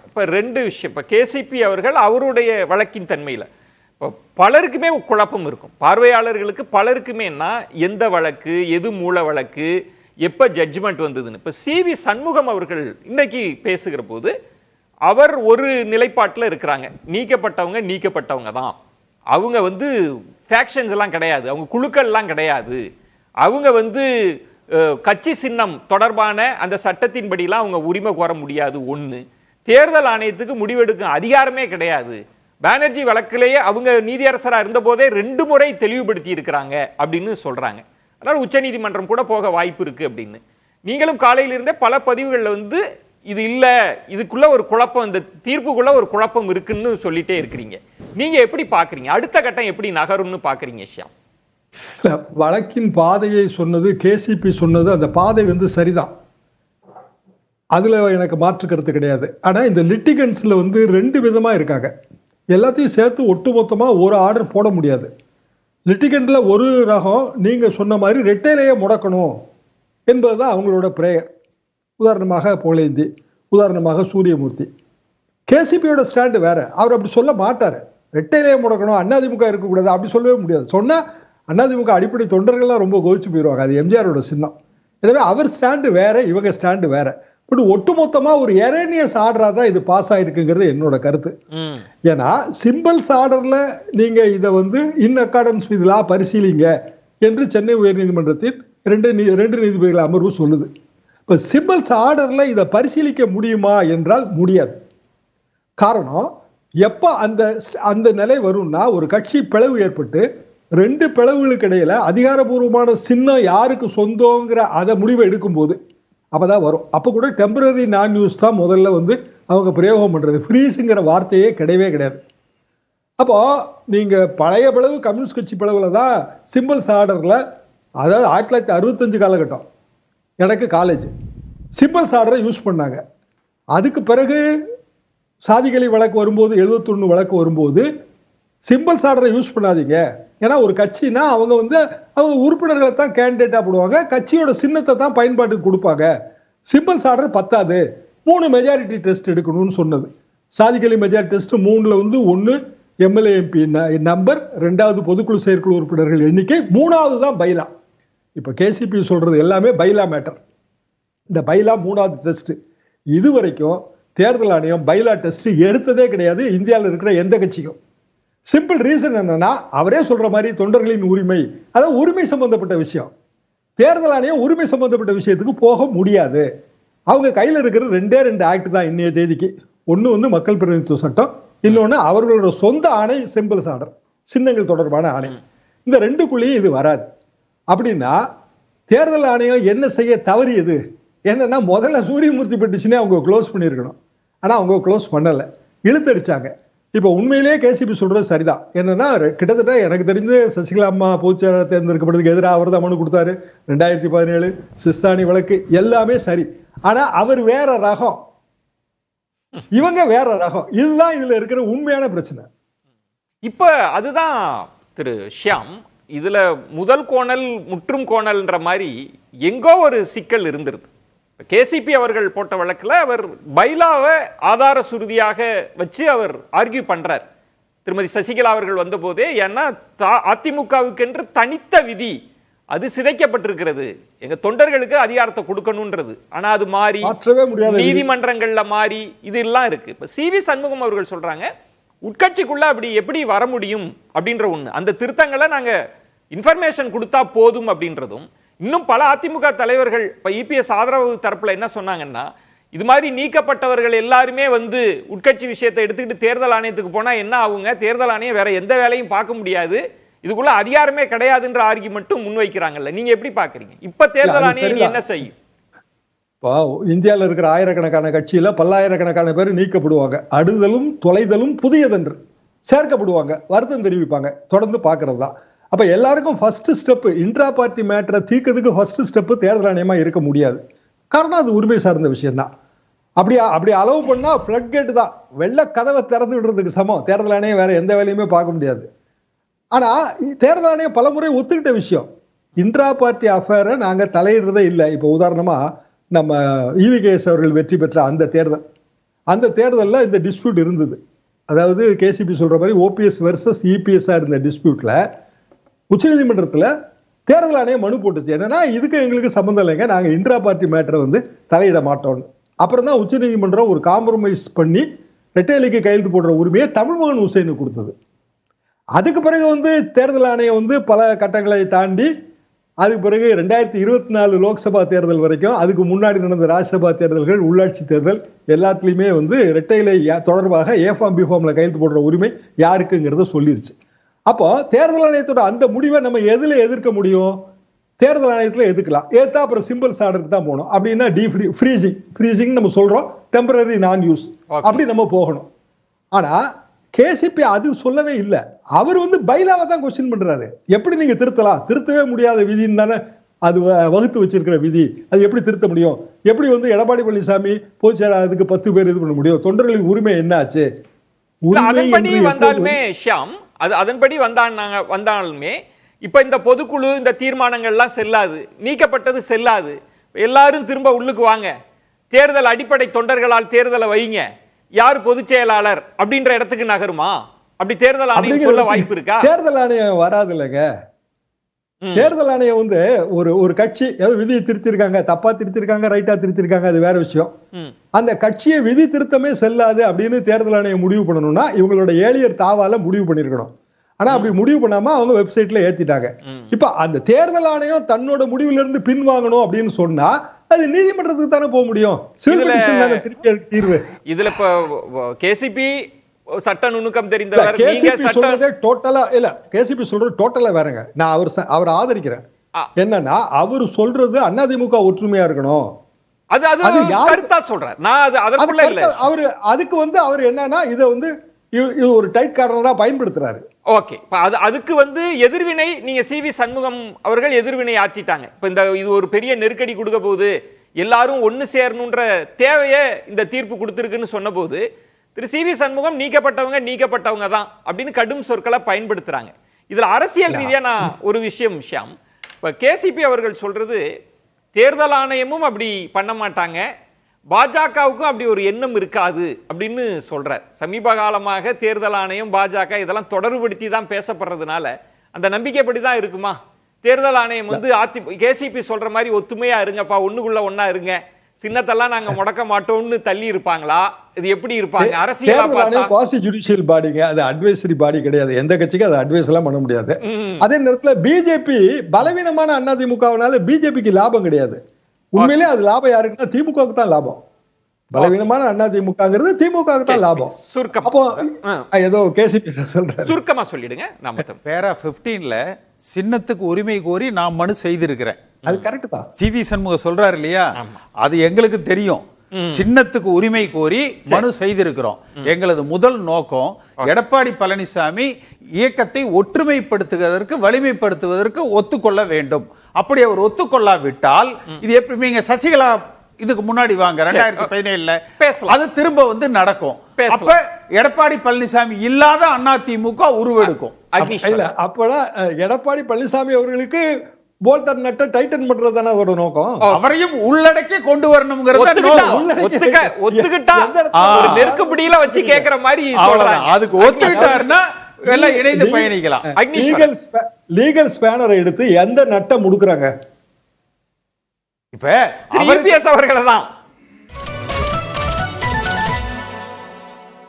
இப்ப ரெண்டு விஷயம். இப்ப கேசிபி அவர்கள் அவருடைய வழக்கின் தன்மையில பலருக்குமே குழப்பம் இருக்கும். பார்வையாளர்களுக்கு பலருக்குமேனா எந்த வழக்கு, எது மூல வழக்கு, எப்ப ஜட்ஜ்மெண்ட் வந்ததுன்னு. இப்ப சிவி சண்முகம் அவர்கள் இன்னைக்கு பேசுகிற போது அவர் ஒரு நிலைப்பாட்டில் இருக்கிறாங்க. நீக்கப்பட்டவங்க தான். அவங்க ஃபேக்ஷன்ஸ் எல்லாம் கிடையாது, அவங்க குழுக்கள் எல்லாம் கிடையாது, அவங்க கட்சி சின்னம் தொடர்பான அந்த சட்டத்தின்படிலாம் அவங்க உரிமை கோர முடியாது. ஒன்று, தேர்தல் ஆணையத்துக்கு முடிவெடுக்கும் அதிகாரமே கிடையாது. பானர்ஜி வழக்கிலேயே அவங்க நீதியரசராக இருந்த போதே 2 முறை தெளிவுபடுத்தி இருக்கிறாங்க அப்படின்னு சொல்றாங்க. அதனால உச்ச நீதிமன்றம் கூட போக வாய்ப்பு இருக்கு அப்படின்னு. நீங்களும் காலையிலிருந்தே பல பதிவுகளில் இது இல்ல, இதுக்குள்ள ஒரு குழப்பம், இந்த தீர்ப்புக்குள்ள ஒரு குழப்பம் இருக்குன்னு சொல்லிட்டே இருக்கிறீங்க. நீங்க எப்படி பாக்குறீங்க? அடுத்த கட்டம் எப்படி நகரும்னு பாக்குறீங்க ஷியாம்? வழக்கின் பாதையை சொன்னது கேசிபி சொன்னது, அந்த பாதை சரிதான், அதுல எனக்கு மாற்று கருத்து கிடையாது. ஆனா இந்த லிட்டிகன்ஸ்ல 2 விதமா இருக்காங்க. எல்லாத்தையும் சேர்த்து ஒட்டுமொத்தமா ஒரு ஆர்டர் போட முடியாது. லிட்டிகன்ட்ல ஒரு ரகம் நீங்க சொன்ன மாதிரி ரெட்டையிலேயே முடக்கணும் என்பதுதான் அவங்களோட பிரேயர். உதாரணமாக புகழேந்தி, உதாரணமாக சூரியமூர்த்தி. கேசிபியோட ஸ்டாண்டு வேற. அவர் அப்படி சொல்ல மாட்டாரு. ரெட்டையிலேயே முடக்கணும், அதிமுக இருக்கக்கூடாது அப்படி சொல்லவே முடியாது. சொன்னா அதிமுக அடிப்படை தொண்டர்கள்லாம் ரொம்ப கோவிச்சு போயிடுவாங்க. அது எம்ஜிஆரோட சின்னம். எனவே அவர் ஸ்டாண்டு வேற, இவங்க ஸ்டாண்டு வேற. பட் ஒட்டுமொத்தமா ஒரு எரேனியஸ் ஆர்டரா தான் இது பாஸ் ஆயிருக்குங்கிறது என்னோட கருத்து. ஏன்னா சிம்பிள்ஸ் ஆர்டர்ல நீங்க இதை இன் அக்கார்டன்ஸ் வித் லா பரிசீலிங்க என்று சென்னை உயர்நீதிமன்றத்தில் 2 நீதிபதிகள் அமர்வு சொல்லுது. இப்ப சிம்பிள்ஸ் ஆர்டர்ல இதை பரிசீலிக்க முடியுமா என்றால் முடியாது. காரணம், எப்ப அந்த நிலை வரும்னா, ஒரு கட்சி பிளவு ஏற்பட்டு 2 பிளவுகளுக்கு இடையில அதிகாரபூர்வமான சின்னம் யாருக்கு சொந்தங்கிற அதை முடிவை எடுக்கும் போது அப்பதான் வரும். அப்ப கூட டெம்பரரி நான் நியூஸ் தான் முதல்ல அவங்க பிரயோகம் பண்றது. ஃப்ரீஸுங்கிற வார்த்தையே கிடையவே கிடையாது. அப்போ நீங்க பழைய பிளவு கம்யூனிஸ்ட் கட்சி பிளவுல தான் சிம்பிள்ஸ் ஆர்டர்ல, அதாவது 1965 காலகட்டம், எனக்கு காலேஜ், சிம்பிள்ஸ் ஆர்டரை யூஸ் பண்ணாங்க. அதுக்கு பிறகு சாதிகளை வழக்கு வரும்போது, 71 வழக்கு வரும்போது சிம்பிள்ஸ் ஆர்டரை யூஸ் பண்ணாதீங்க, ஏன்னா ஒரு கட்சினா அவங்க அவங்க உறுப்பினர்களை தான் கேண்டிடேட்டா போடுவாங்க, கட்சியோட சின்னத்தை தான் பயன்பாட்டுக்கு கொடுப்பாங்க, சிம்பிள்ஸ் ஆர்டர் பத்தாது, 3 மெஜாரிட்டி டெஸ்ட் எடுக்கணும்னு சொன்னது. சாதிகளை மெஜாரிட்டி டெஸ்ட் 3ல 1 எம்எல்ஏ எம்பி நம்பர், 2வது பொதுக்குழு செயற்குழு உறுப்பினர்கள் எண்ணிக்கை, 3வது தான் பைலா. இப்ப கேசிபி சொல்றது எல்லாமே பைலா மேட்டர். இந்த பைலா 3வது டெஸ்ட். இதுவரைக்கும் தேர்தல் ஆணையம் பைலா டெஸ்ட் எடுத்ததே கிடையாது இந்தியாவில் இருக்கிற எந்த கட்சிக்கும். சிம்பிள் ரீசன் என்னன்னா, அவரே சொல்ற மாதிரி தொண்டர்களின் உரிமை, அதாவது உரிமை சம்பந்தப்பட்ட விஷயம். தேர்தல் ஆணையம் உரிமை சம்பந்தப்பட்ட விஷயத்துக்கு போக முடியாது. அவங்க கையில் இருக்கிற 2 ஆக்ட் தான் இன்னைய தேதிக்கு. ஒன்று மக்கள் பிரதிநிதித்துவ சட்டம், இன்னொன்று அவர்களோட சொந்த ஆணை சிம்பிள்ஸ் ஆர்டர், சின்னங்கள் தொடர்பான ஆணை. இந்த 2க்குள்ளேயும் இது வராது. அப்படின்னா தேர்தல் ஆணையம் என்ன செய்ய தவறியது என்னன்னா, முதல்ல சூரியமூர்த்தி பெட்டிஷனே அவங்க க்ளோஸ் பண்ணியிருக்கணும். ஆனால் அவங்க க்ளோஸ் பண்ணலை, இழுத்தடிச்சாங்க. இப்போ உண்மையிலேயே கேசிபி சொல்றது சரிதான். என்னன்னா, கிட்டத்தட்ட எனக்கு தெரிஞ்சு சசிகலா அம்மா பொதுச்செயலாளர் தேர்ந்தெடுக்கப்படுறதுக்கு எதிராக அவர் தான் மனு கொடுத்தாரு. 2017 சிஸ்தானி வழக்கு எல்லாமே சரி. ஆனா அவர் வேற ரகம், இவங்க வேற ரகம். இதுதான் இதுல இருக்கிற உண்மையான பிரச்சனை. இப்ப அதுதான் திரு ஷியாம், இதுல முதல் கோணல் முற்றும் கோணல்ன்ற மாதிரி எங்கோ ஒரு சிக்கல் இருந்திருது. கேசிபி அவர்கள் போட்ட வழக்கில் அவர் பைலாவை ஆதார சுருதியாக வச்சு அவர் ஆர்கியூ பண்றார். திருமதி சசிகலா அவர்கள் வந்த போதே, ஏன்னா அதிமுகவுக்கு என்று தனித்த விதி அது சிதைக்கப்பட்டிருக்கிறது, எங்க தொண்டர்களுக்கு அதிகாரத்தை கொடுக்கணும்ன்றது. ஆனா அது மாறி நீதிமன்றங்கள்ல மாறி இது எல்லாம் இருக்கு. இப்ப சிவி சண்முகம் அவர்கள் சொல்றாங்க, உட்கட்சிக்குள்ள அப்படி எப்படி வர முடியும் அப்படின்ற ஒண்ணு, அந்த திருத்தங்களை நாங்க இன்ஃபர்மேஷன் கொடுத்தா போதும் அப்படின்றதும். இன்னும் பல அதிமுக தலைவர்கள் இப்ப இபிஎஸ் ஆதரவு தரப்புல என்ன சொன்னாங்கன்னா, இது மாதிரி நீக்கப்பட்டவர்கள் எல்லாருமே உட்கட்சி விஷயத்தை எடுத்துக்கிட்டு தேர்தல் ஆணையத்துக்கு போனா என்ன ஆகுங்க, தேர்தல் ஆணையம் வேற எந்த வேலையும் பார்க்க முடியாது, இதுக்குள்ள அதிகாரமே கிடையாதுன்ற ஆர்கியுமெண்ட்டும் முன்வைக்கிறாங்கல்ல. நீங்க எப்படி பாக்குறீங்க? இப்ப தேர்தல் ஆணையம் என்ன செய்யும்? இந்தியாவில் இருக்கிற ஆயிரக்கணக்கான கட்சியில பல்லாயிரக்கணக்கான பேர் நீக்கப்படுவாங்க. அடுதலும் தொலைதலும் புதியதென்று சேர்க்கப்படுவாங்க, வருத்தம் தெரிவிப்பாங்க, தொடர்ந்து பார்க்கறது தான். அப்ப எல்லாருக்கும் ஃபர்ஸ்ட் ஸ்டெப் இன்ட்ரா பார்ட்டி மேட்டரை தீர்க்கிறதுக்கு ஃபர்ஸ்ட் ஸ்டெப் தேர்தல் ஆணையமா இருக்க முடியாது. காரணம் அது உரிமை சார்ந்த விஷயம் தான். அப்படி அலோவ் பண்ணா ஃபிளட் கேட் தான், வெள்ள கதவை திறந்து விடுறதுக்கு சமம். தேர்தல் ஆணையம் வேற எந்த வேலையுமே பார்க்க முடியாது. ஆனா தேர்தல் ஆணையம் பலமுறை ஒத்துக்கிட்ட விஷயம், இன்ட்ரா பார்ட்டி அஃபேரை நாங்க தலையிடுறதே இல்லை. இப்போ உதாரணமா நம்ம ஈவிகேஎஸ் அவர்கள் வெற்றி பெற்ற அந்த தேர்தல், அந்த தேர்தலில் இந்த டிஸ்பியூட் இருந்தது. அதாவது கேசிபி சொல்ற மாதிரி ஓபிஎஸ் வெர்சஸ் இபிஎஸ்ஆ இருந்த டிஸ்பியூட்ல உச்சநீதிமன்றத்தில் தேர்தல் ஆணையம் மனு போட்டுச்சு. என்னன்னா இதுக்கு எங்களுக்கு சம்மந்தம் இல்லைங்க, நாங்கள் இன்ட்ரா பார்ட்டி மேட்டரை வந்து தலையிட மாட்டோம்னு. அப்புறம் தான் உச்சநீதிமன்றம் ஒரு காம்ப்ரமைஸ் பண்ணி ரெட்டையிலைக்கு கையெழுத்து போடுற உரிமையை தமிழ்மகன் ஹுசைனுக்கு கொடுத்தது. அதுக்கு பிறகு வந்து தேர்தல் ஆணையம் வந்து பல கட்டங்களை தாண்டி அதுக்கு பிறகு 2024 லோக்சபா தேர்தல் வரைக்கும், அதுக்கு முன்னாடி நடந்த ராஜ்யசபா தேர்தல்கள், உள்ளாட்சி தேர்தல் எல்லாத்துலேயுமே வந்து ரெட்டையிலை தொடர்பாக ஏஃபார்ம் பிஃபார்ம்ல கையெழுத்து போடுற உரிமை யாருக்குங்கிறத சொல்லிருச்சு. அப்போ தேர்தல் ஆணையத்தோட அந்த முடிவை நம்ம எதுல எதிர்க்க முடியும்? தேர்தல் ஆணையத்தில் எதிர்க்கலாம். ஏத்தா அப்புறம் சிம்பிள்ஸ் ஆர்டருக்கு தான் போகணும். அப்படின்னா ஃப்ரீசிங் நம்ம சொல்றோம், டெம்பரரி நான் யூஸ் அப்படி நம்ம போகணும். ஆனா கேசிபி அது சொல்லவே இல்லை. அவர் வந்து பைலாவை தான் கொஸ்டின் பண்றாரு. எப்படி நீங்க திருத்தலாம்? திருத்தவே முடியாத விதின்னு தானே அது வகுத்து வச்சிருக்கிற விதி. அது எப்படி திருத்த முடியும்? எப்படி வந்து எடப்பாடி பழனிசாமி பொதுச் செயலாளருக்கு 10 பேர் இது பண்ண முடியும்? தொண்டர்களுக்கு உரிமை என்ன ஆச்சு? அதன்படி வந்தாலுமே ஷியாம், அதன்படி வந்தாலுமே இப்ப இந்த பொதுக்குழு இந்த தீர்மானங்கள்லாம் செல்லாது, நீக்கப்பட்டது செல்லாது. எல்லாரும் திரும்ப உள்ளுக்கு வாங்க, தேர்தல் அடிப்படை தொண்டர்களால் தேர்தலை வைங்க, யார் பொதுச் செயலாளர் அப்படின்ற இடத்துக்கு நகருமா? அப்படி தேர்தல் ஆணையம் சொல்ல வாய்ப்பு இருக்கா? தேர்தல் ஆணையம் வராது இல்லைங்க. தேர்தல் ஆணையம் வந்து ஒரு கட்சி ஏதோ விதியை திருத்திருக்காங்க, தப்பா திருத்திருக்காங்க, ரைட்டா திருத்திருக்காங்க, அது வேற விஷயம். அந்த கட்சியை விதி திருத்தமே செல்லாது அப்படின்னு தேர்தல் ஆணையம் முடிவு பண்ணணும்னா இவங்களோட ஏழியர் தாவால முடிவு பண்ணிருக்கணும். ஆனா அப்படி முடிவு பண்ணாம அவங்க வெப்சைட்ல ஏத்திட்டாங்க. இப்ப அந்த தேர்தல் ஆணையம் தன்னோட முடிவுல இருந்து பின்வாங்கணும் அப்படின்னு சொன்னா அது நீதிமன்றத்துக்கு தானே போக முடியும். திருப்பி அதுக்கு தீர்வு இதுல இப்ப கேசிபி சட்ட நுணுக்கம் தெரிந்தவர், கேசிபி சொல்றதே டோட்டலா இல்ல. கேசிபி சொல்றது டோட்டலா வேறங்க. நான் அவர் ஆதரிக்கிறேன். என்னன்னா அவர் சொல்றது அதிமுக ஒற்றுமையா இருக்கணும். அது கருத்தா சொல்றார். நான் அது அதற்குள்ள இல்ல. அதுக்கு வந்து அவர் என்னன்னா இத வந்து ஒரு டைட் கார்னரா பயன்படுத்துறாரு. ஓகே, அதுக்கு வந்து எதிர்வினை நீங்க சிவி சண்முகம் அவர்கள் எதிர்வினை ஆற்றிட்டாங்க. இப்ப இது ஒரு பெரிய நெருக்கடி கொடுக்க போகுது, எல்லாரும் ஒன்னு சேரணும்ன்ற தேவையை இந்த தீர்ப்பு கொடுத்திருக்குன்னு சொன்ன போது திரு சிவி சண்முகம் நீக்கப்பட்டவங்க தான் அப்படின்னு கடும் சொற்களை பயன்படுத்துறாங்க. இதுல அரசியல் ரீதியா நான் ஒரு விஷயம், இப்ப கேசிபி அவர்கள் சொல்றது தேர்தல் ஆணையமும் அப்படி பண்ண மாட்டாங்க, பாஜகவுக்கும் அப்படி ஒரு எண்ணம் இருக்காது அப்படின்னு சொல்றார். சமீப காலமாக தேர்தல் ஆணையம் பாஜக இதெல்லாம் தொடர்புபடுத்தி தான் பேசப்படுறதுனால அந்த நம்பிக்கைப்படி தான் இருக்குமா? தேர்தல் ஆணையம் வந்து கேசிபி சொல்ற மாதிரி ஒத்துமையா இருங்கப்பா, ஒண்ணுக்குள்ள ஒன்னா இருங்க, சின்னத்தெல்லாம் நாங்க முடக்க மாட்டோம்னு தள்ளி இருப்பாங்களா? இது எப்படி இருப்பாங்க? அரசியல் ஜுடிஷியல் பாடிங்க, அது அட்வைசரி பாடி கிடையாது. எந்த கட்சிக்கும் அது அட்வைஸ் எல்லாம் பண்ண முடியாது. அதே நேரத்துல பிஜேபி பலவீனமான அதிமுகவினால பிஜேபிக்கு லாபம் கிடையாது. உண்மையிலே அது லாபம் யாருக்குன்னா திமுகவுக்கு தான் லாபம். பலவீனமான அதிமுகங்கிறது திமுகவுக்கு தான் லாபம். அப்போ ஏதோ கேசிபி சொல்றேன், சுருக்கமா சொல்லிடுங்க. பேரா 15ல சின்னத்துக்கு உரிமை கோரி நான் மனு செய்திருக்கிறேன். அது கரெக்ட் தான். சிவி சண்முகம் சொல்றாரு இல்லையா, அது எங்களுக்கு தெரியும். சின்னத்துக்கு உரிமை கோரி மனு செய்திருக்கிறோம். எங்களது முதல் நோக்கம் எடப்பாடி பழனிசாமி இயக்கத்தை ஒற்றுமைப்படுத்துவதற்கு, வலிமைப்படுத்துவதற்கு ஒத்துக்கொள்ள வேண்டும். அப்படி அவர் ஒத்துக்கொள்ளாவிட்டால் இது எப்படி? நீங்க சசிகலா இதுக்கு முன்னாடி வாங்க 2017ல அது திரும்ப வந்து நடக்கும். அப்ப எடப்பாடி பழனிசாமி இல்லாத அதிமுக உருவெடுக்கும். அப்பதான் எடப்பாடி பழனிசாமி அவர்களுக்கு போல்டன் நட்ட டைட்டன் பண்றது தானே அதோட நோக்கம். அவரையும் உள்ளடக்கி கொண்டு வரணும்ங்கிறது நெருக்கடியில வச்சு கேட்கிற மாதிரி அதுக்கு ஒத்துக்கிட்டாருன்னா எல்லாம் இணைந்து பயணிக்கலாம். லீகல் ஸ்பேனரை எடுத்து எந்த நட்டை முடுக்குறாங்க? இப்ப அவர்களை தான்